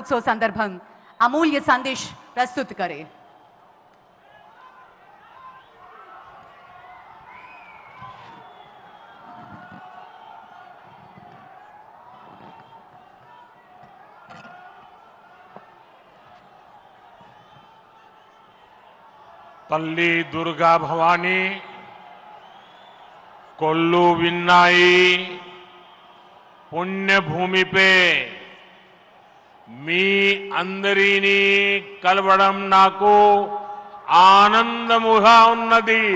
उत्सव संदर्भं अमूल्य संदेश प्रस्तुत करे। तल्ली दुर्गा भवानी कोल्लू विन्नाई पुण्य भूमि पे मी अंदरीनी कलवड़म नाको आनंद मुहा उन्नति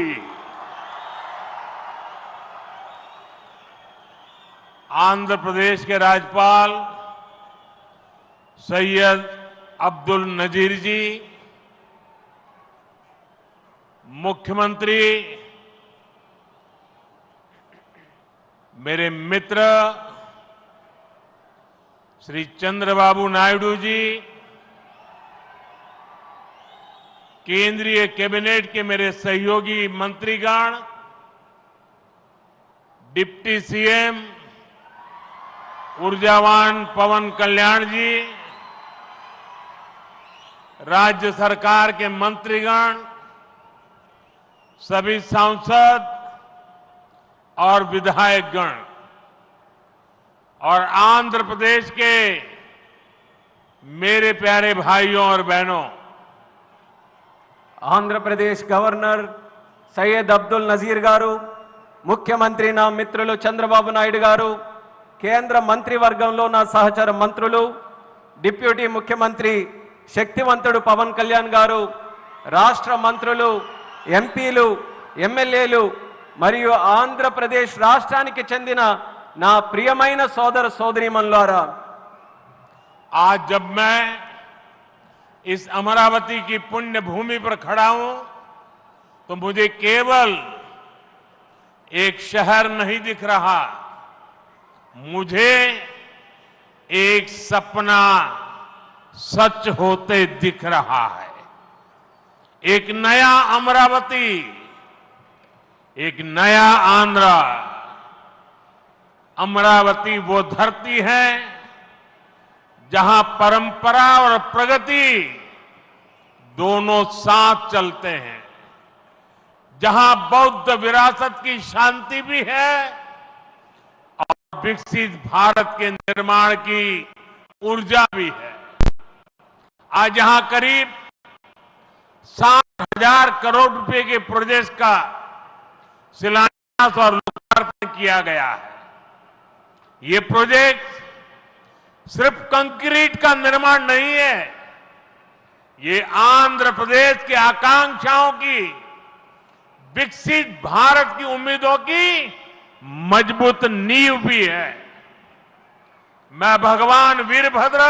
आंध्र प्रदेश के राज्यपाल सैयद अब्दुल नजीर जी, मुख्यमंत्री मेरे मित्र श्री चंद्रबाबू नायडू जी, केंद्रीय कैबिनेट के मेरे सहयोगी मंत्रीगण, डिप्टी सीएम ऊर्जावान पवन कल्याण जी, राज्य सरकार के मंत्रीगण, सभी सांसद और विधायकगण और आंध्र प्रदेश के मेरे प्यारे भाइयों और बहनों, आंध्र प्रदेश गवर्नर सैयद अब्दुल नजीर गारू, मुख्यमंत्री ना मित्रुलु चंद्रबाबु नायडू गारू, केंद्र मंत्रिवर्गंलो ना सहचर मंत्रुलु, डिप्यूटी मुख्यमंत्री शक्तिवंतुडु पवन कल्याण गारू, राष्ट्र मंत्रुलु, ఎంపీలు, ఎమ్మెల్యేలు మరియు ఆంధ్రప్రదేశ్ రాష్ట్రానికి చెందిన నా ప్రియమైన సోదర సోదరీమణులారా, आज जब मैं इस अमरावती की पुण्य भूमि पर खड़ा हूं तो मुझे केवल एक शहर नहीं दिख रहा, मुझे एक सपना सच होते दिख रहा है। एक नया अमरावती, एक नया आंध्र। अमरावती वो धरती है जहां परंपरा और प्रगति दोनों साथ चलते हैं, जहां बौद्ध विरासत की शांति भी है और विकसित भारत के निर्माण की ऊर्जा भी है। आज यहां करीब 7,000 करोड़ रुपए के प्रोजेक्ट का शिलान्यास और लोकार्पण किया गया है। ये प्रोजेक्ट सिर्फ कंक्रीट का निर्माण नहीं है, ये आंध्र प्रदेश के आकांक्षाओं की, विकसित भारत की उम्मीदों की मजबूत नींव भी है। मैं भगवान वीरभद्र,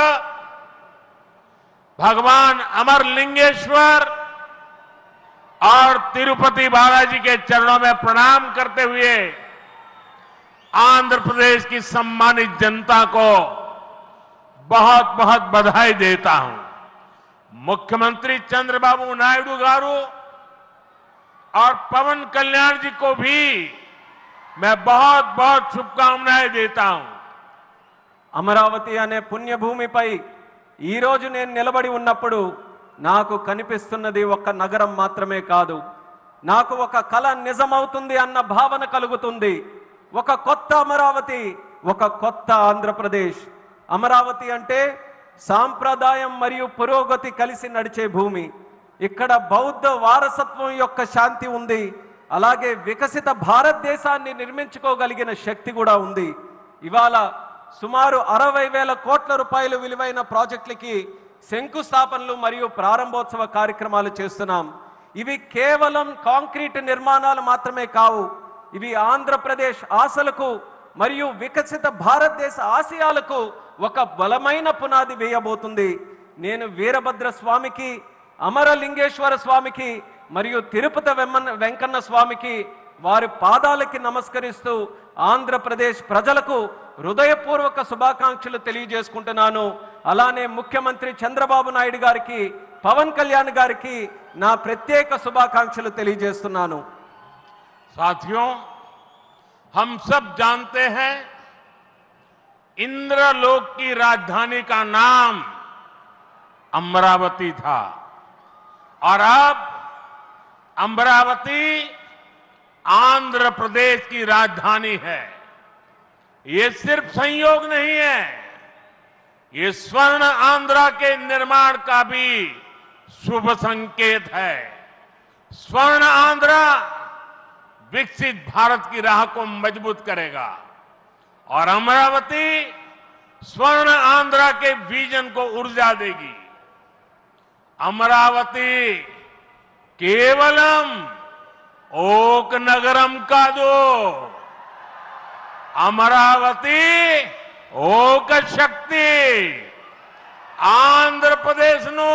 भगवान अमरलिंगेश्वर और तिरुपति बालाजी के चरणों में प्रणाम करते हुए आंध्र प्रदेश की सम्मानित जनता को बहुत बहुत बधाई देता हूं। मुख्यमंत्री चंद्रबाबू नायडू गारू और पवन कल्याण जी को भी मैं बहुत बहुत शुभकामनाएं देता हूं। అమరావతి అనే పుణ్యభూమిపై ఈ రోజు నేను నిలబడి ఉన్నప్పుడు నాకు కనిపిస్తున్నది ఒక నగరం మాత్రమే కాదు, నాకు ఒక కల నిజమవుతుంది అన్న భావన కలుగుతుంది। ఒక కొత్త అమరావతి, ఒక కొత్త ఆంధ్రప్రదేశ్। అమరావతి అంటే సాంప్రదాయం మరియు పురోగతి కలిసి నడిచే భూమి। ఇక్కడ బౌద్ధ వారసత్వం యొక్క శాంతి ఉంది, అలాగే వికసిత భారతదేశాన్ని నిర్మించుకోగలిగిన శక్తి కూడా ఉంది। ఇవాళ సుమారు 60,000 కోట్ల రూపాయలు విలువైన ప్రాజెక్టులకి శంకుస్థాపనలు మరియు ప్రారంభోత్సవ కార్యక్రమాలు చేస్తున్నాం। ఇవి కేవలం కాంక్రీట్ నిర్మాణాలు మాత్రమే కావు, ఇవి ఆంధ్రప్రదేశ్ ఆశలకు మరియు వికసిత భారతదేశ ఆశయాలకు ఒక బలమైన పునాది వేయబోతుంది। నేను వీరభద్ర స్వామికి, అమరలింగేశ్వర స్వామికి మరియు తిరుపతి వెంకన్న స్వామికి వారి పాదాలకి నమస్కరిస్తూ ఆంధ్రప్రదేశ్ ప్రజలకు హృదయపూర్వక శుభాకాంక్షలు తెలియజేసుకుంటున్నాను। అలానే ముఖ్యమంత్రి చంద్రబాబు నాయుడు గారికి, పవన్ కళ్యాణ్ గారికి నా ప్రత్యేక శుభాకాంక్షలు తెలియజేస్తున్నాను। साथियों, हम सब जानते हैं इंद्रलोक की राजधानी का नाम अमरावती था और अब अमरावती आंध्र प्रदेश की राजधानी है। ये सिर्फ संयोग नहीं है, ये स्वर्ण आंध्रा के निर्माण का भी शुभ संकेत है। स्वर्ण आंध्रा विकसित भारत की राह को मजबूत करेगा और अमरावती स्वर्ण आंध्रा के विजन को ऊर्जा देगी। अमरावती केवलम ओक नगरम का दो, अमरावती ओक शक्ति आंध्र प्रदेश नो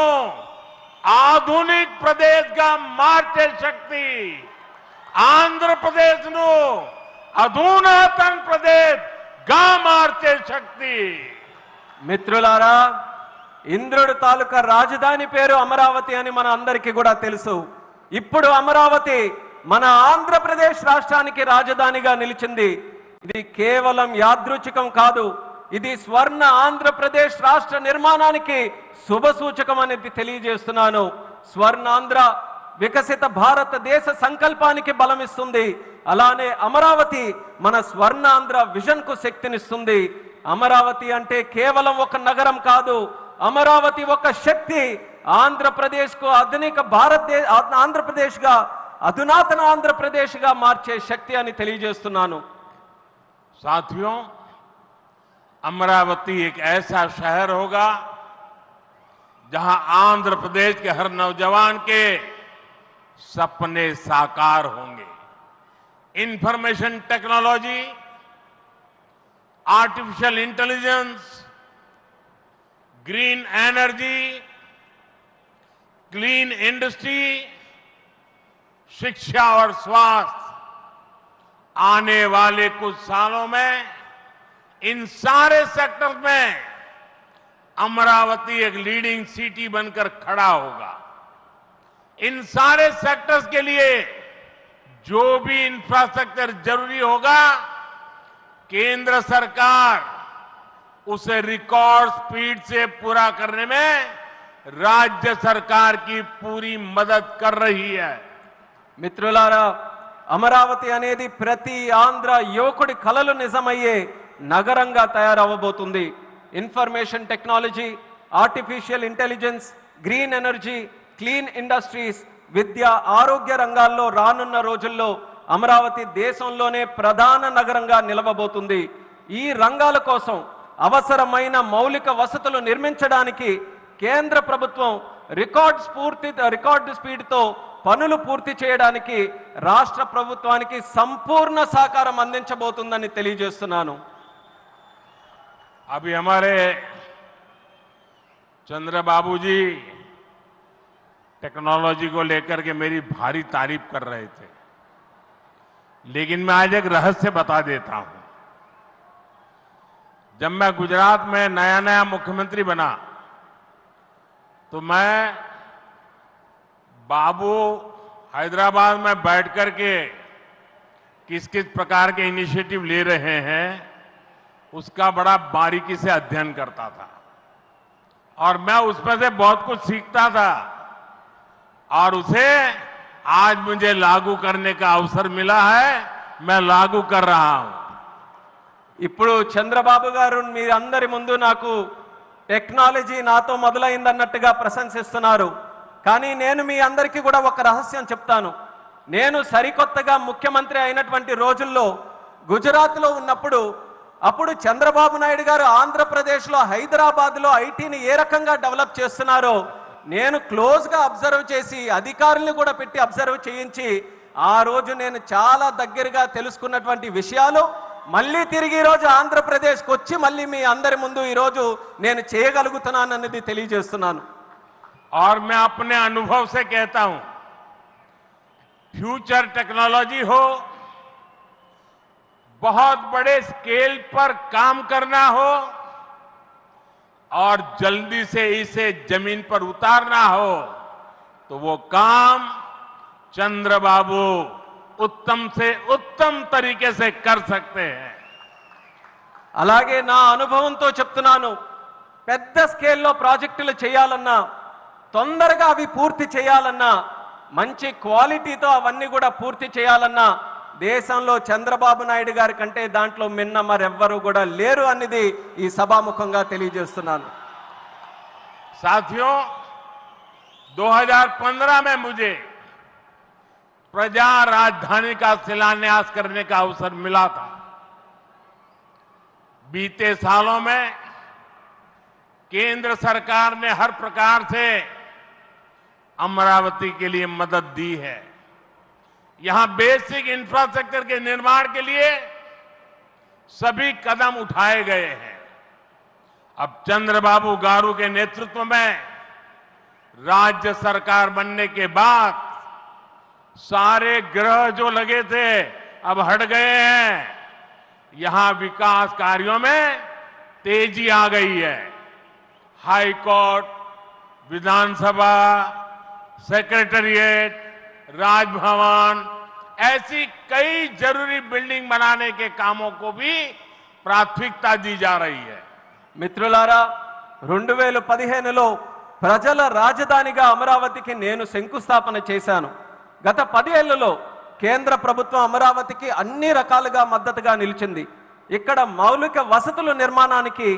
आधुनिक प्रदेश का मार्चे शक्ति आंध्र प्रदेश नो अधुनातन प्रदेश గా మార్చే శక్తి। మిత్రులారా, ఇంద్రుడి తాలూకా రాజధాని పేరు అమరావతి అని మన అందరికీ కూడా తెలుసు। ఇప్పుడు అమరావతి మన ఆంధ్రప్రదేశ్ రాష్ట్రానికి రాజధానిగా నిలిచింది। ఇది కేవలం యాదృచ్ఛికం కాదు, ఇది స్వర్ణ ఆంధ్రప్రదేశ్ రాష్ట్ర నిర్మాణానికి శుభ సూచకం అనేది తెలియజేస్తున్నాను। స్వర్ణాంధ్ర వికసిత భారతదేశ సంకల్పానికి బలమిస్తుంది, అలానే అమరావతి మన స్వర్ణాంధ్ర విజన్ కు శక్తినిస్తుంది। అమరావతి అంటే కేవలం ఒక నగరం కాదు, అమరావతి ఒక శక్తి ఆంధ్రప్రదేశ్ కు ఆధునిక ఆంధ్రప్రదేశ్ గా అధునాతన ఆంధ్రప్రదేశ్ గా మార్చే శక్తి అని తెలియజేస్తున్నాను। साथियों, अमरावती एक ऐसा शहर होगा जहां आंध्र प्रदेश के हर नौजवान के सपने साकार होंगे। Information technology, artificial intelligence, green energy, clean industry, शिक्षा और स्वास्थ्य, आने वाले कुछ सालों में इन सारे सेक्टर में अमरावती एक लीडिंग सिटी बनकर खड़ा होगा। इन सारे सेक्टर्स के लिए जो भी इंफ्रास्ट्रक्चर जरूरी होगा, केंद्र सरकार उसे रिकॉर्ड स्पीड से पूरा करने में राज्य सरकार की पूरी मदद कर रही है। మిత్రులారా, అమరావతి అనేది ప్రతి ఆంధ్ర యువకుడి కలలు నిజమయ్యే నగరంగా తయారవబోతుంది। Information technology, artificial intelligence, green energy, clean industries, విద్య, ఆరోగ్య రంగాల్లో రానున్న రోజుల్లో అమరావతి దేశంలోనే ప్రధాన నగరంగా నిలవబోతుంది। ఈ రంగాల కోసం అవసరమైన మౌలిక వసతులు నిర్మించడానికి కేంద్ర ప్రభుత్వం రికార్డు స్పీడ్తో పనులు పూర్తి చేయడానికి రాష్ట్ర ప్రభుత్వానికి సంపూర్ణ సహకారం అందించబోతుందని తెలియజేస్తున్నాను। अभी हमारे चंद्रबाबू जी टेक्नोलॉजी को लेकर के मेरी भारी तारीफ कर रहे थे, लेकिन मैं आज एक रहस्य बता देता हूं। जब मैं गुजरात में नया मुख्यमंत्री बना तो मैं बाबू हैदराबाद में बैठ करके किस किस प्रकार के इनिशिएटिव ले रहे हैं उसका बड़ा बारीकी से अध्ययन करता था और मैं उसमें से बहुत कुछ सीखता था और उसे आज मुझे लागू करने का अवसर मिला है। मैं लागू कर रहा हूं। ఇప్పుడు చంద్రబాబు గారు మీ అందరి ముందు నాకు టెక్నాలజీ నాతో మొదలైందన్నట్టుగా ప్రశంసిస్తున్నారు, కానీ నేను మీ అందరికీ కూడా ఒక రహస్యం చెప్తాను। నేను సరికొత్తగా ముఖ్యమంత్రి అయినటువంటి రోజుల్లో గుజరాత్లో ఉన్నప్పుడు అప్పుడు చంద్రబాబు నాయుడు గారు ఆంధ్రప్రదేశ్లో హైదరాబాద్లో ఐటీని ఏ రకంగా డెవలప్ చేస్తున్నారో నేను క్లోజ్గా అబ్జర్వ్ చేసి అధికారులను కూడా పెట్టి అబ్జర్వ్ చేయించి ఆ రోజు నేను చాలా దగ్గరగా తెలుసుకున్నటువంటి విషయాలు మళ్ళీ తిరిగి ఈ రోజు ఆంధ్రప్రదేశ్కి వచ్చి మళ్ళీ మీ అందరి ముందు ఈ రోజు నేను చేయగలుగుతున్నానన్నది తెలియజేస్తున్నాను। और मैं अपने अनुभव से कहता हूं, फ्यूचर टेक्नोलॉजी हो, बहुत बड़े स्केल पर काम करना हो और जल्दी से इसे जमीन पर उतारना हो तो वो काम चंद्रबाबू उत्तम से उत्तम तरीके से कर सकते हैं। అలాగే నా అనుభవంతో చెప్తున్నాను, పెద్ద స్కేల్లో ప్రాజెక్టులు చేయాలన్నా తొందరగా అవి పూర్తి చేయాలన్నా, మంచి క్వాలిటీతో అవన్నీ కూడా పూర్తి చేయాలన్నా దేశంలో చంద్రబాబు నాయుడు గారి కంటే దాంట్లో మిన్న మరెవ్వరూ కూడా లేరు అనేది ఈ సభాముఖంగా తెలియజేస్తున్నాను. साथियों, 2015 में मुझे प्रजा राजधानी का शिलान्यास करने का अवसर मिला था। बीते सालों में केंद्र सरकार ने हर प्रकार से अमरावती के लिए मदद दी है। यहां बेसिक इंफ्रास्ट्रक्चर के निर्माण के लिए सभी कदम उठाए गए हैं। अब चंद्रबाबू गारू के नेतृत्व में राज्य सरकार बनने के बाद सारे ग्रह जो लगे थे अब हट गए हैं। यहां विकास कार्यों में तेजी आ गई है। हाई कोर्ट, विधानसभा, सेक्रेटेरिएट, राजभवन, ऐसी कई जरूरी बिल्डिंग बनाने के कामों को भी प्राथमिकता दी जा रही है। మిత్రులారా, 2015లో ప్రజల రాజధానిగా అమరావతికి నేను శంకుస్థాపన చేశాను. గత 10 ఏళ్లలో కేంద్ర ప్రభుత్వం అమరావతికి అన్ని రకాలుగా మద్దతుగా నిలిచింది. ఇక్కడ మౌలిక వసతుల నిర్మాణానికి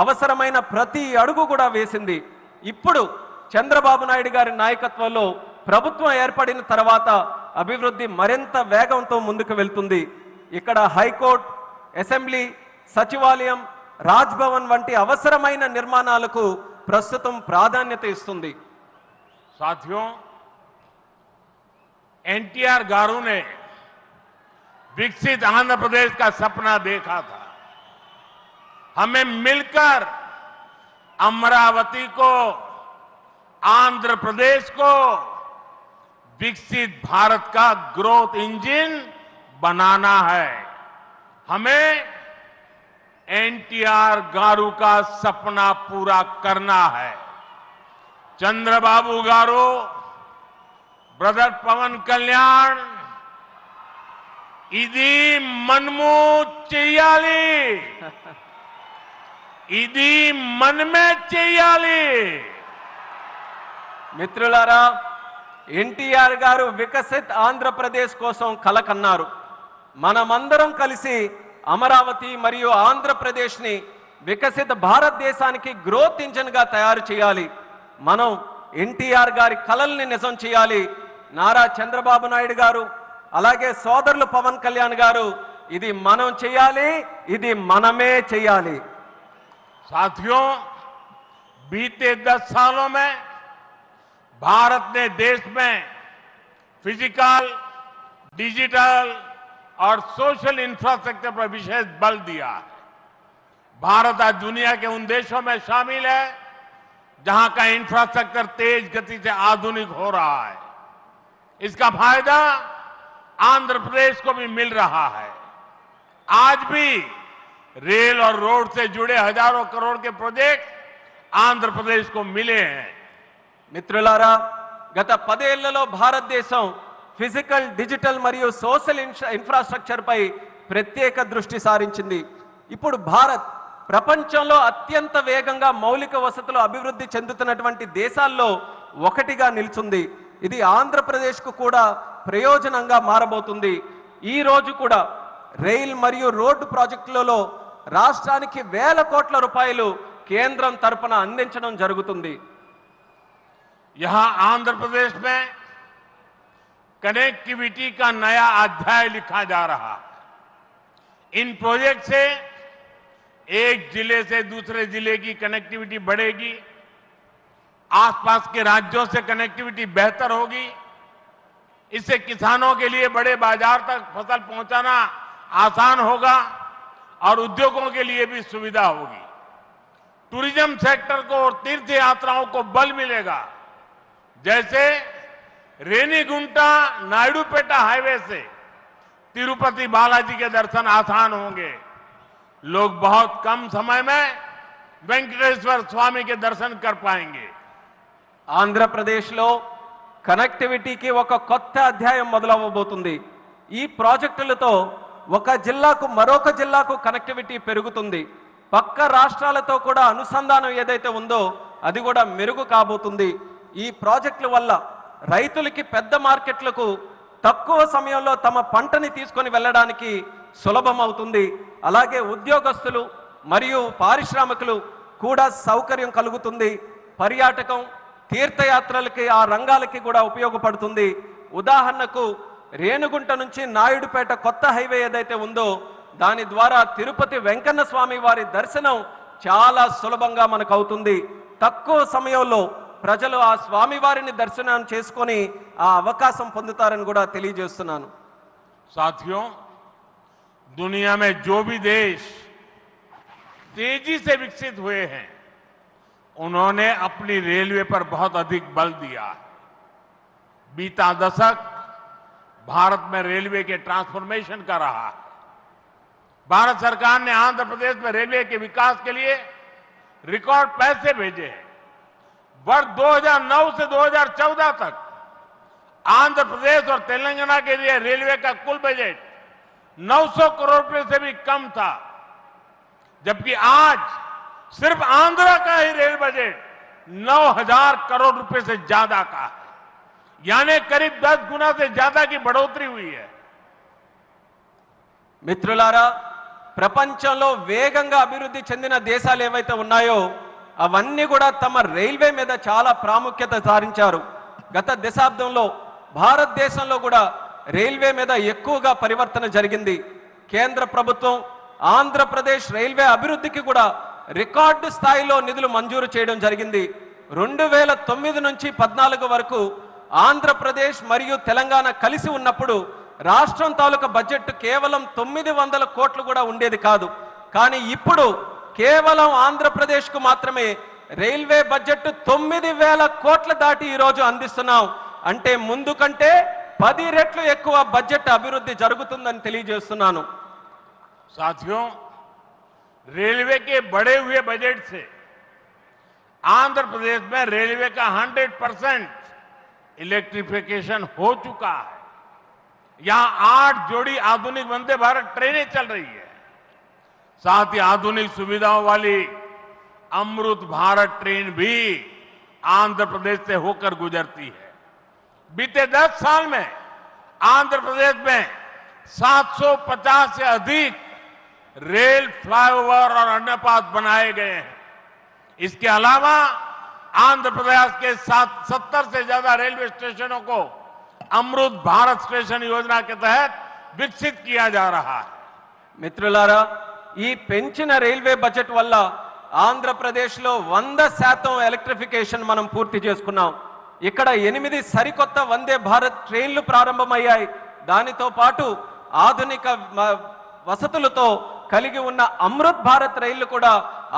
అవసరమైన ప్రతి అడుగు కూడా వేసింది. ఇప్పుడు చంద్రబాబు నాయుడు గారి నాయకత్వంలో ప్రభుత్వం ఏర్పడిన తర్వాత అభివృద్ధి మరింత వేగంతో ముందుకు వెళ్తుంది. ఇక్కడ హైకోర్టు, అసెంబ్లీ, సచివాలయం, రాజ్భవన్ వంటి అవసరమైన నిర్మాణాలకు ప్రస్తుతం ప్రాధాన్యత ఇస్తుంది. साथियों, एनटीआर गारू ने विकसित आंध्र प्रदेश का सपना देखा था। हमें मिलकर अमरावती को, आंध्र प्रदेश को विकसित भारत का ग्रोथ इंजन बनाना है। हमें एनटीआर गारू का सपना पूरा करना है। चंद्रबाबू गारू, ब्रदर पवन कल्याण, इदी मनमू चेयाली, इदी मन में चेयाली। మిత్రులారా, ఎన్టీఆర్ గారు వికసిత్ ఆంధ్రప్రదేశ్ కోసం కలకన్నారు. మనమందరం కలిసి అమరావతి మరియు ఆంధ్రప్రదేశ్ని వికసిత భారతదేశానికి గ్రోత్ ఇంజిన్గా తయారు చేయాలి. మనం ఎన్టీఆర్ గారి కలల్ని నిజం చేయాలి. నారా చంద్రబాబు నాయుడు గారు, అలాగే సోదరులు పవన్ కళ్యాణ్ గారు, ఇది మనం చేయాలి, ఇది మనమే చేయాలి. साथियों, बीते 10 सालों में भारत ने देश में फिजिकल, डिजिटल और सोशल इंफ्रास्ट्रक्चर पर विशेष बल दिया है। भारत आज दुनिया के उन देशों में शामिल है जहां का इंफ्रास्ट्रक्चर तेज गति से आधुनिक हो रहा है। इसका फायदा आंध्र प्रदेश को भी मिल रहा है। आज भी रेल और रोड से जुड़े हजारों करोड़ के प्रोजेक्ट आंध्र प्रदेश को मिले हैं। మిత్రులారా, గత 10 ఏళ్లలో భారతదేశం ఫిజికల్, డిజిటల్ మరియు సోషల్ ఇన్ఫ్రాస్ట్రక్చర్ పై ప్రత్యేక దృష్టి సారించింది. ఇప్పుడు భారత్ ప్రపంచంలో అత్యంత వేగంగా మౌలిక వసతులు అభివృద్ధి చెందుతున్నటువంటి దేశాల్లో ఒకటిగా నిలుచుంది. ఇది ఆంధ్రప్రదేశ్కు కూడా ప్రయోజనంగా మారబోతుంది. ఈ రోజు కూడా రైల్ మరియు రోడ్డు ప్రాజెక్టులలో రాష్ట్రానికి వేల కోట్ల రూపాయలు కేంద్రం తరపున అందించడం జరుగుతుంది. यहां आंध्र प्रदेश में कनेक्टिविटी का नया अध्याय लिखा जा रहा है। इन प्रोजेक्ट से एक जिले से दूसरे जिले की कनेक्टिविटी बढ़ेगी, आसपास के राज्यों से कनेक्टिविटी बेहतर होगी। इससे किसानों के लिए बड़े बाजार तक फसल पहुंचाना आसान होगा और उद्योगों के लिए भी सुविधा होगी। टूरिज्म सेक्टर को और तीर्थ यात्राओं को बल मिलेगा। जैसे रेनीगुंटा नायडूपेटा हाईवे से तिरुपति बालाजी के दर्शन आसान होंगे। लोग बहुत कम समय में वेंकटेश्वर स्वामी के दर्शन कर पाएंगे। ఆంధ్రప్రదేశ్లో కనెక్టివిటీకి ఒక కొత్త అధ్యాయం మొదలవబోతుంది. ఈ ప్రాజెక్టులతో ఒక జిల్లాకు మరొక జిల్లాకు కనెక్టివిటీ పెరుగుతుంది. పక్క రాష్ట్రాలతో కూడా అనుసంధానం ఏదైతే ఉందో అది కూడా మెరుగు కాబోతుంది. ఈ ప్రాజెక్టుల వల్ల రైతులకి పెద్ద మార్కెట్లకు తక్కువ సమయంలో తమ పంటని తీసుకొని వెళ్ళడానికి సులభం అవుతుంది. అలాగే ఉద్యోగస్తులు మరియు పారిశ్రామికులు కూడా సౌకర్యం కలుగుతుంది. పర్యాటకం, తీర్థయాత్రలకి ఆ రంగాలకి కూడా ఉపయోగపడుతుంది. ఉదాహరణకు రేణుగుంట నుంచి నాయుడుపేట కొత్త హైవే ఏదైతే ఉందో దాని ద్వారా తిరుపతి వెంకన్న స్వామి వారి దర్శనం చాలా సులభంగా మనకు అవుతుంది. తక్కువ సమయంలో ప్రజలు ఆ స్వామివారిని దర్శనం చేసుకొని ఆ అవకాశం పొందుతారని కూడా తెలియజేస్తున్నాను. साथियों, दुनिया में जो भी देश तेजी से विकसित हुए हैं उन्होंने अपनी रेलवे पर बहुत अधिक बल दिया है। बीता दशक भारत में रेलवे के ट्रांसफॉर्मेशन का रहा है। भारत सरकार ने आंध्र प्रदेश में रेलवे के विकास के लिए रिकॉर्ड पैसे भेजे हैं। वर्ष 2009 से 2014 तक आंध्र प्रदेश और तेलंगाना के लिए रेलवे का कुल बजट 900 करोड़ रुपए से भी कम था, जबकि आज सिर्फ आंध्र का ही रेल बजट 9000 करोड़ रुपए से ज्यादा का है, यानी करीब 10 गुना से ज्यादा की बढ़ोतरी हुई है। మిత్రులారా, ప్రపంచంలో వేగంగా అభివృద్ధి చెందిన దేశాలు ఏవైతే ఉన్నాయో అవన్నీ కూడా తమ రైల్వే మీద చాలా ప్రాముఖ్యత సారించారు. గత దశాబ్దంలో భారతదేశంలో కూడా రైల్వే మీద ఎక్కువగా పరివర్తన జరిగింది. కేంద్ర ప్రభుత్వం ఆంధ్రప్రదేశ్ రైల్వే అభివృద్ధికి కూడా రికార్డు స్థాయిలో నిధులు మంజూరు చేయడం జరిగింది. 2009 నుంచి 14 వరకు ఆంధ్రప్రదేశ్ మరియు తెలంగాణ కలిసి ఉన్నప్పుడు రాష్ట్రం తాలూకా బడ్జెట్ కేవలం 900 కోట్లు కూడా ఉండేది కాదు. కానీ ఇప్పుడు కేవలం ఆంధ్రప్రదేశ్కు మాత్రమే రైల్వే బడ్జెట్ 9000 కోట్ల దాటి ఈరోజు అందిస్తున్నాం. అంటే ముందు కంటే 10 రెట్లు ఎక్కువ బడ్జెట్ అభివృద్ధి జరుగుతుందని తెలియజేస్తున్నాను. साथियों, रेलवे के बढ़े हुए बजट से आंध्र प्रदेश में रेलवे का 100% इलेक्ट्रिफिकेशन हो चुका है। यहां 8 जोड़ी आधुनिक वंदे भारत ट्रेनें चल रही है। साथ ही आधुनिक सुविधाओं वाली अमृत भारत ट्रेन भी आंध्र प्रदेश से होकर गुजरती है। बीते 10 साल में आंध्र प्रदेश में 750 से अधिक रेल फ्लाईओवर और अंडरपास बनाए गए हैं। इसके अलावा आंध्र प्रदेश के 70 से ज्यादा रेलवे स्टेशनों को अमृत भारत स्टेशन योजना के तहत विकसित किया जा रहा है। మిత్రులారా, ఈ పెంచిన రైల్వే బడ్జెట్ వల్ల ఆంధ్రప్రదేశ్లో 100% ఎలక్ట్రిఫికేషన్ మనం పూర్తి చేసుకున్నాం. ఇక్కడ 8 సరికొత్త వందే భారత్ ట్రైన్లు ప్రారంభమయ్యాయి. దానితో పాటు ఆధునిక వసతులతో కలిగి ఉన్న అమృత్ భారత్ రైళ్లు కూడా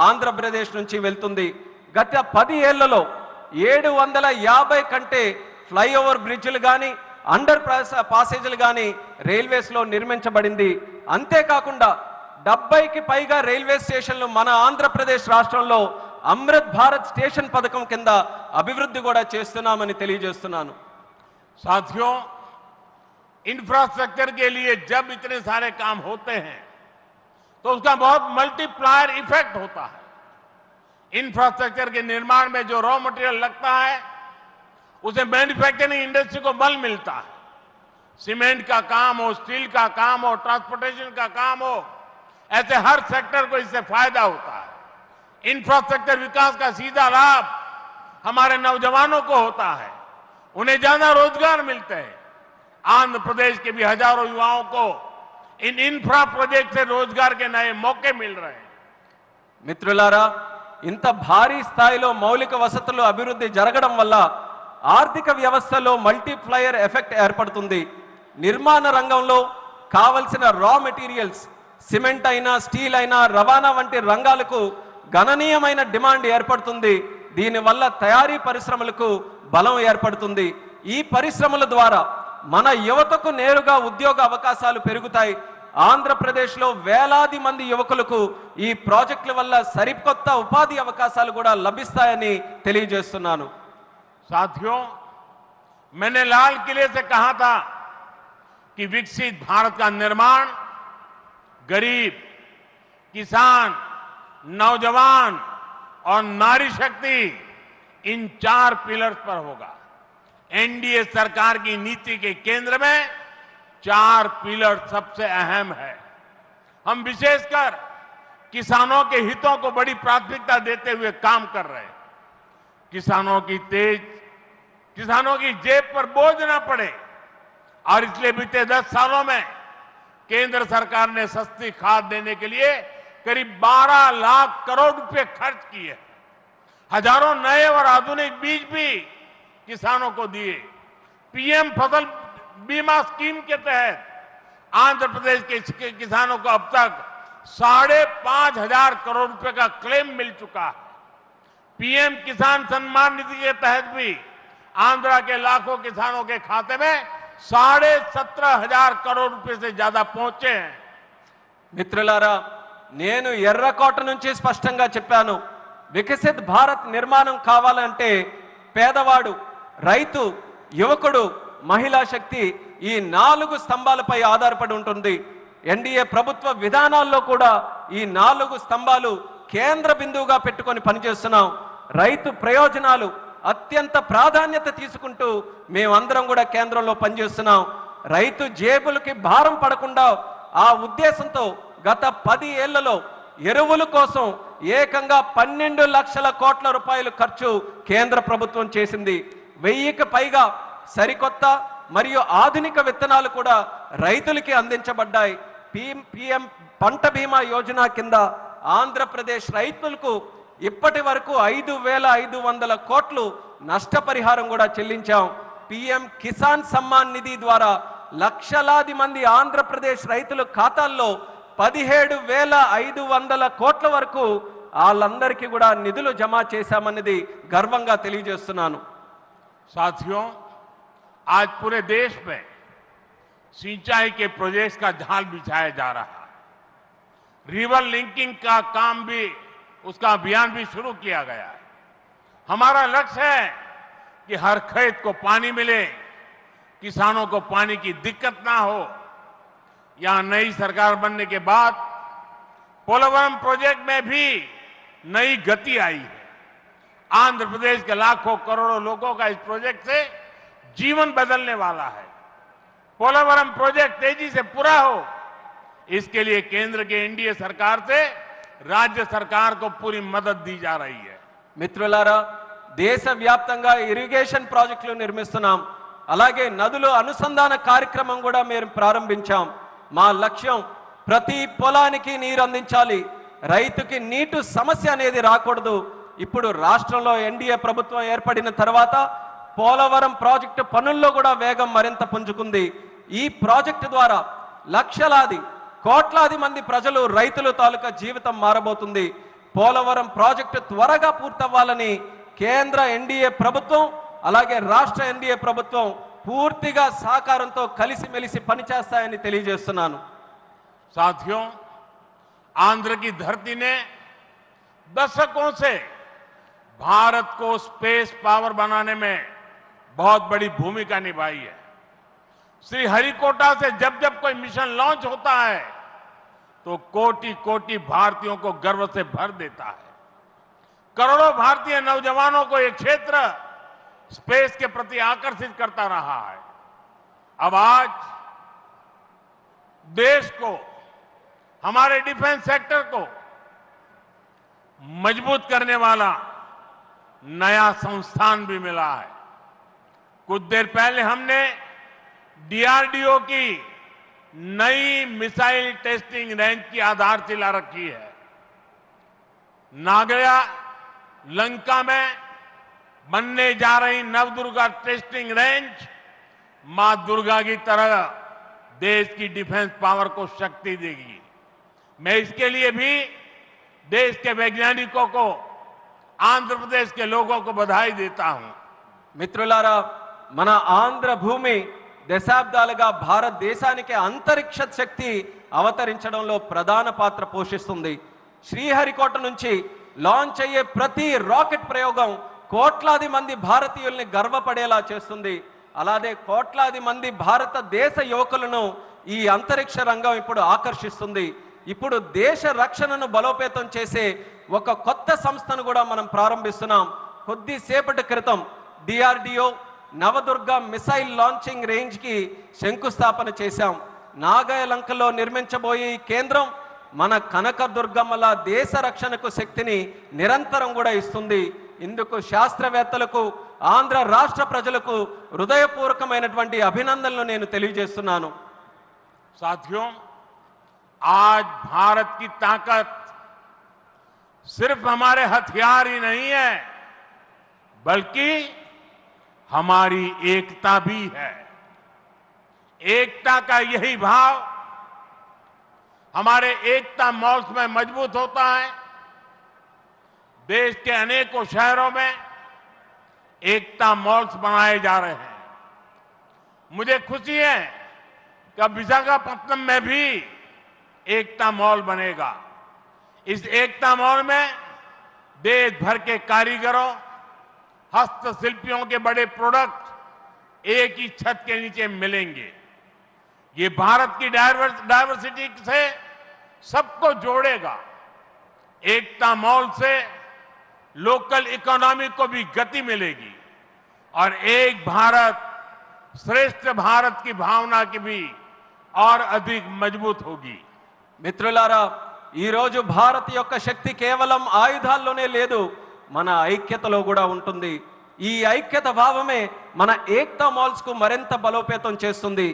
ఆంధ్రప్రదేశ్ నుంచి వెళ్తుంది. గత 10 ఏళ్లలో 750 కంటే ఫ్లైఓవర్ బ్రిడ్జ్లు కానీ అండర్ పాసేజీలు కానీ రైల్వేస్లో నిర్మించబడింది. అంతేకాకుండా 70కి పైగా రైల్వే స్టేషన్లు మన ఆంధ్రప్రదేశ్ రాష్ట్రంలో అమృత్ భారత్ స్టేషన్ పథకం కింద అభివృద్ధి కూడా చేస్తున్నామని తెలియజేస్తున్నాను. साथियों, इंफ्रास्ट्रक्चर के लिए जब इतने सारे काम होते हैं तो उसका बहुत मल्टीप्लायर इफेक्ट होता है। इंफ्रास्ट्रक्चर के निर्माण में जो रॉ मटेरियल लगता है उसे मैन्युफैक्चरिंग इंडस्ट्री को बल मिलता है। सीमेंट का काम हो, स्टील का काम हो, ट्रांसपोर्टेशन का काम हो, ऐसे हर सेक्टर को इससे फायदा होता है। इंफ्रास्ट्रक्चर विकास का सीधा लाभ हमारे नौजवानों को होता है, उन्हें ज्यादा रोजगार मिलते हैं। आंध्र प्रदेश के भी हजारों युवाओं को इन इंफ्रा प्रोजेक्ट से रोजगार के नए मौके मिल रहे हैं। మిత్రులారా, ఇంత భారీ స్థాయిలో మౌలిక వసతులు అభివృద్ధి జరగడం వల్ల ఆర్థిక వ్యవస్థలో మల్టీప్లయర్ ఎఫెక్ట్ ఏర్పడుతుంది. నిర్మాణ రంగంలో కావలసిన రా మెటీరియల్స్ సిమెంట్ అయినా, స్టీల్ అయినా, రవాణా వంటి రంగాలకు గణనీయమైన డిమాండ్ ఏర్పడుతుంది. దీనివల్ల తయారీ పరిశ్రమలకు బలం ఏర్పడుతుంది. ఈ పరిశ్రమల ద్వారా మన యువతకు నేరుగా ఉద్యోగ అవకాశాలు పెరుగుతాయి. ఆంధ్రప్రదేశ్లో వేలాది మంది యువకులకు ఈ ప్రాజెక్టుల వల్ల సరికొత్త ఉపాధి అవకాశాలు కూడా లభిస్తాయని తెలియజేస్తున్నాను. साथियों, मैंने लाल किले से कहा था कि विकसित भारत का निर्माण गरीब, किसान, नौजवान और नारी शक्ति इन 4 पिलर्स पर होगा। एनडीए सरकार की नीति के केंद्र में 4 पिलर सबसे अहम है। हम विशेषकर किसानों के हितों को बड़ी प्राथमिकता देते हुए काम कर रहे हैं। किसानों की जेब पर बोझ ना पड़े, और इसलिए बीते 10 सालों में केंद्र सरकार ने सस्ती खाद देने के लिए करीब 12 लाख करोड़ रुपए खर्च किए। हजारों नए और आधुनिक बीज भी किसानों को दिए। पीएम फसल बीमा स्कीम के तहत आंध्र प्रदेश के किसानों को अब तक 5,500 करोड़ रुपए का क्लेम मिल चुका है। पीएम किसान सम्मान निधि के तहत भी आंध्र के लाखों किसानों के खाते में 17,500 करोड़ रुपए से ज्यादा पहुंचे हैं। మిత్రులారా, నేను ఎర్రకోట నుంచి స్పష్టంగా చెప్పాను, వికసిత్ భారత్ నిర్మాణం కావాలంటే పేదవాడు, రైతు, యువకుడు, మహిళా శక్తి ఈ 4 స్తంభాలపై ఆధారపడి ఉంటుంది. ఎన్డీఏ ప్రభుత్వ విధానాల్లో కూడా ఈ 4 స్తంభాలు కేంద్ర బిందువుగా పెట్టుకొని పనిచేస్తున్నాం. రైతు ప్రయోజనాలు అత్యంత ప్రాధాన్యత తీసుకుంటూ మేమందరం కూడా కేంద్రంలో పనిచేస్తున్నాం. రైతు జేబులకి భారం పడకుండా ఆ ఉద్దేశంతో గత 10 ఏళ్లలో ఎరువుల కోసం ఏకంగా 12 లక్షల కోట్ల రూపాయలు ఖర్చు కేంద్ర ప్రభుత్వం చేసింది. 1000కి పైగా సరికొత్త మరియు ఆధునిక విత్తనాలు కూడా రైతులకి అందించబడ్డాయి. పీఎం పంట బీమా యోజన కింద ఆంధ్రప్రదేశ్ రైతులకు ఇప్పటి వరకు 5,500 కోట్లు నష్టపరిహారం కూడా చెల్లించాం. పీఎం కిసాన్ సమ్మాన్ నిధి ద్వారా లక్షలాది మంది ఆంధ్రప్రదేశ్ రైతుల ఖాతాల్లో 17,500 కోట్ల వరకు వాళ్ళందరికీ కూడా నిధులు జమ చేశామన్నది గర్వంగా తెలియజేస్తున్నాను. साथियों, आज पूरे देश में सिंचाई के प्रोजेक्ट्स का जाल बिछाया जा रहा है। रिवर लिंकिंग का काम भी, उसका अभियान भी शुरू किया गया है। हमारा लक्ष्य है कि हर खेत को पानी मिले, किसानों को पानी की दिक्कत ना हो। यहां नई सरकार बनने के बाद पोलवरम प्रोजेक्ट में भी नई गति आई है। आंध्र प्रदेश के लाखों करोड़ों लोगों का इस प्रोजेक्ट से जीवन बदलने वाला है। पोलवरम प्रोजेक्ट तेजी से पूरा हो, इसके लिए केंद्र के एनडीए सरकार से राज्य सरकार को पूरी मदद दी जा रही है. మిత్రులారా, దేశవ్యాప్తంగా ఇరిగేషన్ ప్రాజెక్టులు నిర్మిస్తున్నాం. అలాగే నదుల అనుసంధాన కార్యక్రమం కూడా మేము ప్రారంభించాం. మా లక్ష్యం ప్రతి పొలానికి నీరు అందించాలి, రైతుకి నీటి సమస్య అనేది రాకూడదు. ఇప్పుడు రాష్ట్రంలో ఎన్డీఏ ప్రభుత్వం ఏర్పడిన తర్వాత పోలవరం ప్రాజెక్టు పనుల్లో కూడా వేగం మరింత పుంజుకుంది. ఈ ప్రాజెక్టు ద్వారా లక్షలాది కోట్లాది మంది ప్రజలు, రైతుల తాలూకా జీవితం మారబోతుంది. పోలవరం ప్రాజెక్టు త్వరగా పూర్తవ్వాలని కేంద్ర ఎన్డీఏ ప్రభుత్వం అలాగే రాష్ట్ర ఎన్డీఏ ప్రభుత్వం పూర్తిగా సహకారంతో కలిసిమెలిసి పనిచేస్తాయని తెలియజేస్తున్నాను. साथियों, आंध्र की धरती ने दशकों से भारत को स्पेस पावर बनाने में बहुत बड़ी भूमिका निभाई है. श्रीहरिकोटा से जब जब कोई मिशन लॉन्च होता है तो कोटि कोटि भारतीयों को गर्व से भर देता है. करोड़ों भारतीय नौजवानों को यह क्षेत्र स्पेस के प्रति आकर्षित करता रहा है. अब आज देश को, हमारे डिफेंस सेक्टर को मजबूत करने वाला नया संस्थान भी मिला है. कुछ देर पहले हमने डीआरडीओ की नई मिसाइल टेस्टिंग रेंज की आधारशिला रखी है. नागया लंका में बनने जा रही नवदुर्गा टेस्टिंग रेंज मां दुर्गा की तरह देश की डिफेंस पावर को शक्ति देगी. मैं इसके लिए भी देश के वैज्ञानिकों को, आंध्र प्रदेश के लोगों को बधाई देता हूं. మిత్రులారా, మన ఆంధ్ర భూమి దశాబ్దాలుగా భారతదేశానికి అంతరిక్ష శక్తి అవతరించడంలో ప్రధాన పాత్ర పోషిస్తుంది. శ్రీహరికోట నుంచి లాంచ్ అయ్యే ప్రతి రాకెట్ ప్రయోగం కోట్లాది మంది భారతీయుల్ని గర్వపడేలా చేస్తుంది. అలాగే కోట్లాది మంది భారతదేశ యువకులను ఈ అంతరిక్ష రంగం ఇప్పుడు ఆకర్షిస్తుంది. ఇప్పుడు దేశ రక్షణను బలోపేతం చేసే ఒక కొత్త సంస్థను కూడా మనం ప్రారంభిస్తున్నాం. కొద్దిసేపటి క్రితం డిఆర్డిఓ నవదుర్గ మిసైల్ లాంచింగ్ రేంజ్కి శంకుస్థాపన చేశాం. నాగాయలంకలో నిర్మించబోయే ఈ కేంద్రం మన కనకదుర్గమ్మల దేశ రక్షణకు శక్తిని నిరంతరం కూడా ఇస్తుంది. ఇందుకు శాస్త్రవేత్తలకు ఆంధ్ర రాష్ట్ర ప్రజలకు హృదయపూర్వకమైనటువంటి అభినందనలు నేను తెలియజేస్తున్నాను. साथियों, आज भारत की ताकत सिर्फ हमारे हथियार ही नहीं है, बल्कि हमारी एकता भी है। एकता का यही भाव हमारे एकता मॉल्स में मजबूत होता है। देश के अनेकों शहरों में एकता मॉल्स बनाए जा रहे हैं। मुझे खुशी है कि अब विशाखापट्टनम में भी एकता मॉल बनेगा। इस एकता मॉल में देश भर के कारीगरों, हस्तशिल्पियों के बड़े प्रोडक्ट एक ही छत के नीचे मिलेंगे। ये भारत की डायवर्सिटी से सबको जोड़ेगा। एकता मॉल से लोकल इकोनॉमी को भी गति मिलेगी और एक भारत श्रेष्ठ भारत की भावना की भी और अधिक मजबूत होगी। మిత్రులారా, ఈ రోజు భారత్ యొక్క శక్తి కేవలం ఆయుధాల్లోనే లేదు, మన ఐక్యతలో కూడా ఉంటుంది. ఈ ఐక్యత భావమే మన ఏక్తా మాల్స్ కు మరింత బలోపేతం చేస్తుంది.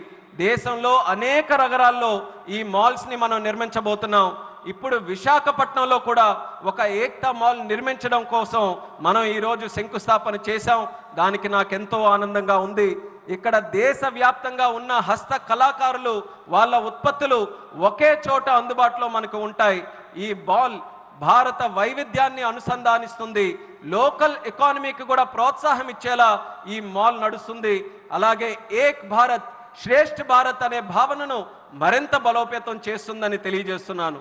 దేశంలో అనేక నగరాల్లో ఈ మాల్స్ ని మనం నిర్మించబోతున్నాం. ఇప్పుడు విశాఖపట్నంలో కూడా ఒక ఏక్తా మాల్ నిర్మించడం కోసం మనం ఈ రోజు శంకుస్థాపన చేశాం. దానికి నాకెంతో ఆనందంగా ఉంది. ఇక్కడ దేశవ్యాప్తంగా ఉన్న హస్త కళాకారులు వాళ్ళ ఉత్పత్తులు ఒకే చోట అందుబాటులో మనకు ఉంటాయి. ఈ మాల్ భారత వైవిధ్యాన్ని అనుసంధానిస్తుంది. లోకల్ ఎకానమీకి కూడా ప్రోత్సాహం ఇచ్చేలా ఈ మాల్ నడుస్తుంది. అలాగే ఏక్ భారత్ శ్రేష్ఠ భారత్ అనే భావనను మరింత బలోపేతం చేస్తుందని తెలియజేస్తున్నాను.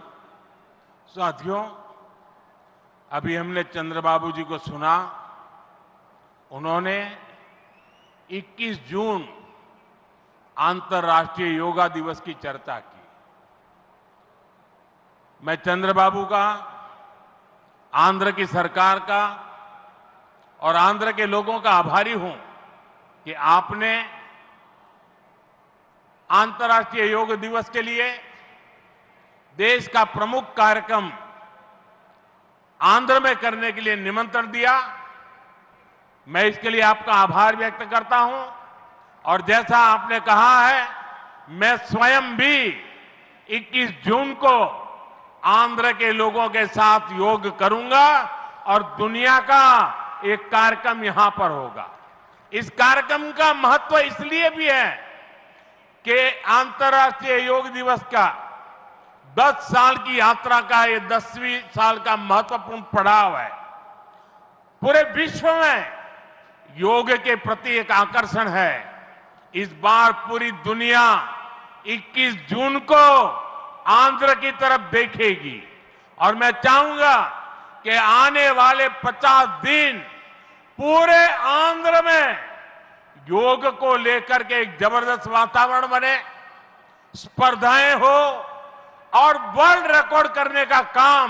साथियों, अभी हमने चंद्रबाबू जी को सुना. उन्होंने 21 जून अंतर्राष्ट्रीय योगा दिवस की चर्चा की. मैं चंद्रबाबू का, आंध्र की सरकार का और आंध्र के लोगों का आभारी हूं कि आपने अंतर्राष्ट्रीय योग दिवस के लिए देश का प्रमुख कार्यक्रम आंध्र में करने के लिए निमंत्रण दिया. मैं इसके लिए आपका आभार व्यक्त करता हूं और जैसा आपने कहा है, मैं स्वयं भी 21 जून को आंध्र के लोगों के साथ योग करूंगा और दुनिया का एक कार्यक्रम यहां पर होगा. इस कार्यक्रम का महत्व इसलिए भी है कि अंतर्राष्ट्रीय योग दिवस का 10 साल की यात्रा का ये 10वीं साल का महत्वपूर्ण पड़ाव है. पूरे विश्व में योग के प्रति एक आकर्षण है. इस बार पूरी दुनिया 21 जून को आंध्र की तरफ देखेगी और मैं चाहूंगा कि आने वाले 50 दिन पूरे आंध्र में योग को लेकर के एक जबरदस्त वातावरण बने, स्पर्धाएं हो और वर्ल्ड रिकॉर्ड करने का काम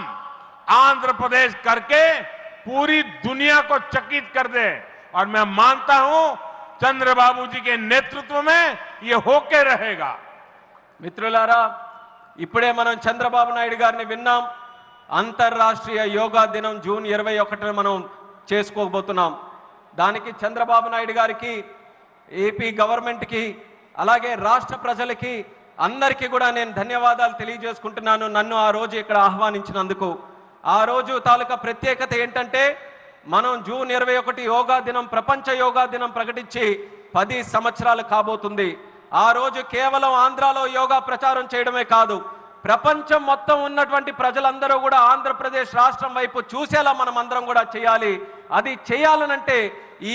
आंध्र प्रदेश करके पूरी दुनिया को चकित कर दे. और मैं मानता हूं चंद्रबाबू जी के नेतृत्व में ये होके रहेगा. మిత్రులారా, ఇప్పుడే మనం చంద్రబాబు నాయుడు గారిని విన్నాం. అంతర్రాష్ట్రీయ యోగా దినం జూన్ 21న మనం చేసుకోబోతున్నాం. దానికి చంద్రబాబు నాయుడు గారికి, ఏపీ గవర్నమెంట్కి, అలాగే రాష్ట్ర ప్రజలకి అందరికీ కూడా నేను ధన్యవాదాలు తెలియజేసుకుంటున్నాను నన్ను ఆ రోజు ఇక్కడ ఆహ్వానించినందుకు. ఆ రోజు తాలూకా ప్రత్యేకత ఏంటంటే, మనం జూన్ 21 యోగా దినం, ప్రపంచ యోగా దినం ప్రకటించి 10 సంవత్సరాలు కాబోతుంది. ఆ రోజు కేవలం ఆంధ్రాలో యోగా ప్రచారం చేయడమే కాదు, ప్రపంచం మొత్తం ఉన్నటువంటి ప్రజలందరూ కూడా ఆంధ్రప్రదేశ్ రాష్ట్రం వైపు చూసేలా మనం అందరం కూడా చేయాలి. అది చేయాలనంటే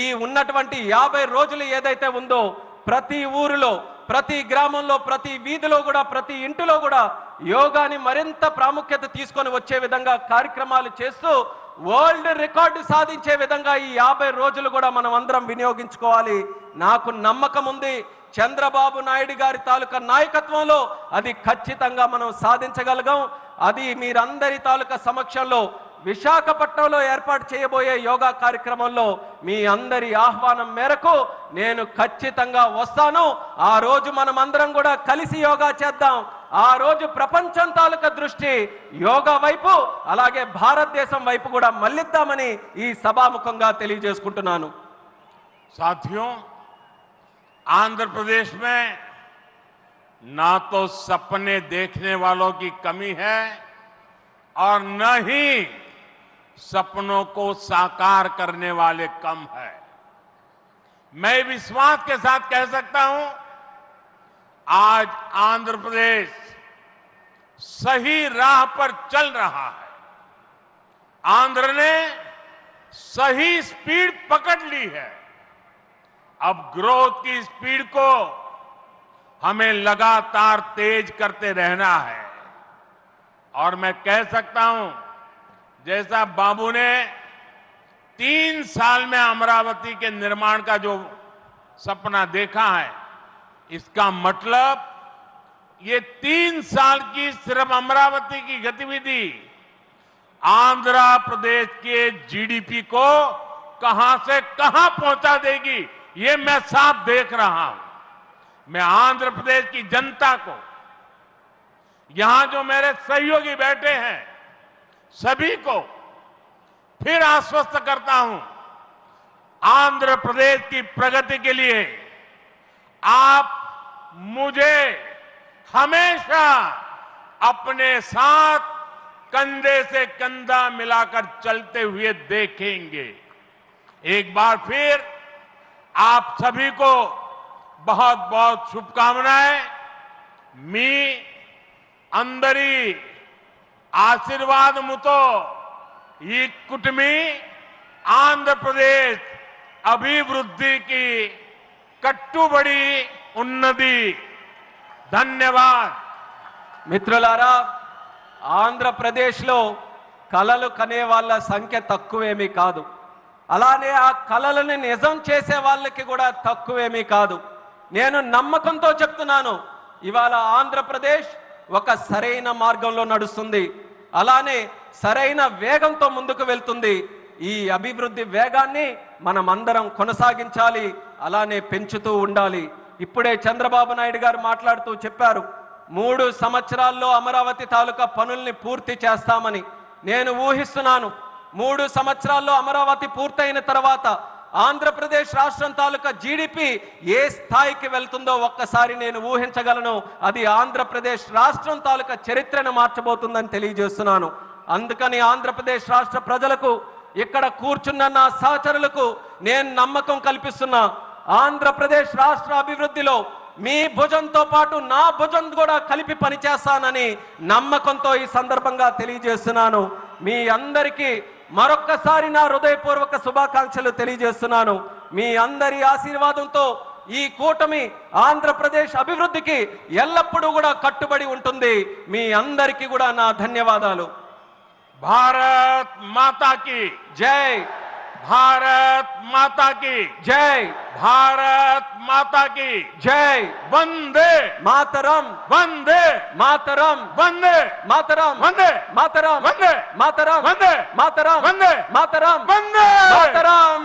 ఈ ఉన్నటువంటి 50 రోజులు ఏదైతే ఉందో, ప్రతి ఊరిలో, ప్రతి గ్రామంలో, ప్రతి వీధిలో కూడా, ప్రతి ఇంటిలో కూడా యోగాని మరింత ప్రాముఖ్యత తీసుకొని వచ్చే విధంగా కార్యక్రమాలు చేస్తూ వరల్డ్ రికార్డు సాధించే విధంగా ఈ 50 రోజులు కూడా మనం అందరం వినియోగించుకోవాలి. నాకు నమ్మకం ఉంది, చంద్రబాబు నాయుడు గారి తాలూకా నాయకత్వంలో అది ఖచ్చితంగా మనం సాధించగలగాం. అది మీరందరి తాలూకా సమక్షంలో విశాఖపట్నంలో ఏర్పాటు చేయబోయే యోగా కార్యక్రమంలో మీ అందరి ఆహ్వానం మేరకు నేను ఖచ్చితంగా వస్తాను. ఆ రోజు మనం అందరం కూడా కలిసి యోగా చేద్దాం. ఆ రోజు ప్రపంచం తాలూకా దృష్టి యోగా వైపు అలాగే భారతదేశం వైపు కూడా మళ్ళిద్దామని ఈ సభాముఖంగా తెలియజేసుకుంటున్నాను. साथियों, आंध्र प्रदेश में ना तो सपने देखने वालों की कमी है और न ही सपनों को साकार करने वाले कम है। मैं विश्वास के साथ कह सकता हूं, आज आंध्र प्रदेश सही राह पर चल रहा है। आंध्र ने सही स्पीड पकड़ ली है। अब ग्रोथ की स्पीड को हमें लगातार तेज करते रहना है। और मैं कह सकता हूं, जैसा बाबू ने 3 साल में अमरावती के निर्माण का जो सपना देखा है, इसका मतलब ये 3 साल की सिर्फ अमरावती की गतिविधि आंध्र प्रदेश के जीडीपी को कहां से कहां पहुंचा देगी, ये मैं साफ देख रहा हूं। मैं आंध्र प्रदेश की जनता को, यहां जो मेरे सहयोगी बैठे हैं, सभी को फिर आश्वस्त करता हूं, आंध्र प्रदेश की प्रगति के लिए आप मुझे हमेशा अपने साथ कंधे से कंधा मिलाकर चलते हुए देखेंगे। एक बार फिर आप सभी को बहुत बहुत शुभकामनाएं। मी अंदरी आशीर्वाद मुतो ఈ కుటుంబీ ఆంధ్రప్రదేశ్ అభివృద్ధికి కట్టుబడి ఉన్నది. ధన్యవాద్. మిత్రులారా, ఆంధ్రప్రదేశ్లో కలలు కనే వాళ్ళ సంఖ్య తక్కువేమీ కాదు. అలానే ఆ కలలని నిజం చేసే వాళ్ళకి కూడా తక్కువేమీ కాదు. నేను నమ్మకంతో చెప్తున్నాను, ఇవాళ ఆంధ్రప్రదేశ్ ఒక సరైన మార్గంలో నడుస్తుంది. అలానే సరైన వేగంతో ముందుకు వెళ్తుంది. ఈ అభివృద్ధి వేగాన్ని మనం అందరం కొనసాగించాలి, అలానే పెంచుతూ ఉండాలి. ఇప్పుడే చంద్రబాబు నాయుడు గారు మాట్లాడుతూ చెప్పారు, 3 సంవత్సరాల్లో అమరావతి తాలూకా పనుల్ని పూర్తి చేస్తామని. నేను ఊహిస్తున్నాను, 3 సంవత్సరాల్లో అమరావతి పూర్తయిన తర్వాత ఆంధ్రప్రదేశ్ రాష్ట్రం తాలూకా జీడిపి ఏ స్థాయికి వెళ్తుందో ఒక్కసారి నేను ఊహించగలను. అది ఆంధ్రప్రదేశ్ రాష్ట్రం తాలూకా చరిత్రను మార్చబోతుందని తెలియజేస్తున్నాను. అందుకని ఆంధ్రప్రదేశ్ రాష్ట్ర ప్రజలకు, ఇక్కడ కూర్చున్న నా సహచరులకు నేను నమ్మకం కల్పిస్తున్నా, ఆంధ్రప్రదేశ్ రాష్ట్ర అభివృద్ధిలో మీ భుజంతో పాటు నా భుజం కూడా కలిపి పనిచేస్తానని నమ్మకంతో ఈ సందర్భంగా తెలియజేస్తున్నాను. మీ అందరికీ మరొక్కసారి నా హృదయపూర్వక శుభాకాంక్షలు తెలియజేస్తున్నాను. మీ అందరి ఆశీర్వాదంతో ఈ కూటమి ఆంధ్రప్రదేశ్ అభివృద్ధికి ఎల్లప్పుడూ కూడా కట్టుబడి ఉంటుంది. మీ అందరికీ కూడా నా ధన్యవాదాలు. भारत माता की జై. भारत माता की జై. भारत माता की జై. वंदे మాతరం. वंदे మాతరం. वंदे మాతరం. वंदे మాతరం. वंदे మాతరం. वंदे మాతరం. वंदे మాతరం. वंदे మాతరం.